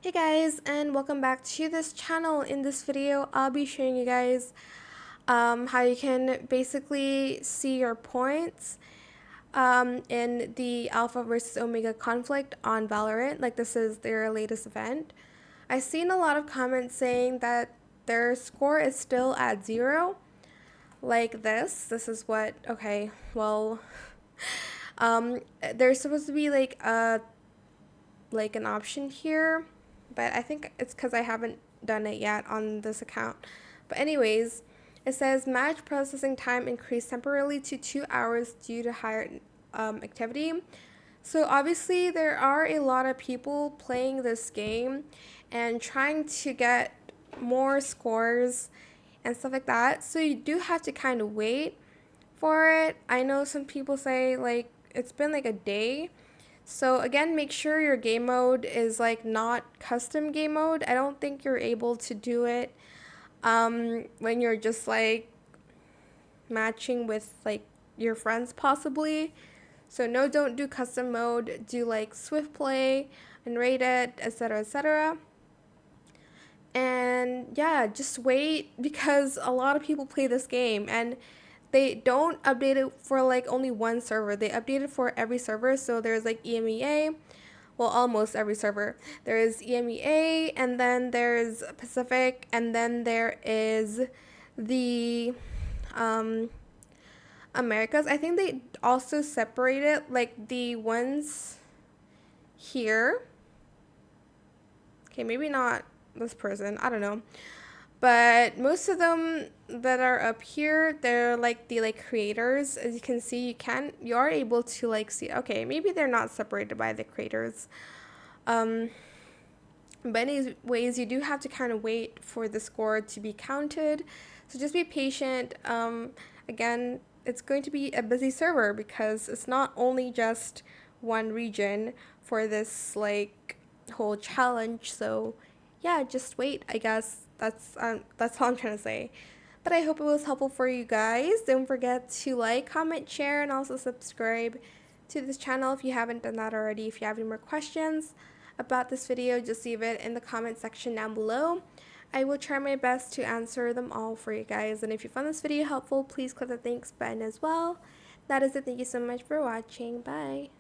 Hey guys, and welcome back to this channel. In this video, I'll be showing you guys how you can basically see your points in the Alpha versus Omega conflict on Valorant. Like, this is their latest event. I've seen a lot of comments saying that their score is still at 0. Like this. This is what, okay, well, there's supposed to be like an option here, but I think it's because I haven't done it yet on this account. But anyways, it says match processing time increased temporarily to 2 hours due to higher activity. So obviously there are a lot of people playing this game and trying to get more scores and stuff like that. So you do have to kind of wait for it. I know some people say like it's been like a day. So again, make sure your game mode is like not custom game mode. I don't think you're able to do it when you're just like matching with like your friends possibly. So no, don't do custom mode. Do like swift play and rated, etc., etc. And yeah, just wait because a lot of people play this game and they don't update it for like only one server. They update it for every server. So there's like EMEA, well, almost every server. There is EMEA, and then there's Pacific, and then there is the Americas. I think they also separated like the ones here. Okay, maybe not this person. I don't know. But most of them that are up here, they're like the like creators. As you can see, you are able to like see, okay, maybe they're not separated by the creators. Um, but anyways, you do have to kind of wait for the score to be counted. So just be patient. Again, it's going to be a busy server because it's not only just one region for this like whole challenge. So yeah, just wait. I guess that's all I'm trying to say. But I hope it was helpful for you guys. Don't forget to like, comment, share, and also subscribe to this channel if you haven't done that already. If you have any more questions about this video, just leave it in the comment section down below. I will try my best to answer them all for you guys. And if you found this video helpful, please click the thanks button as well. That is it. Thank you so much for watching. Bye.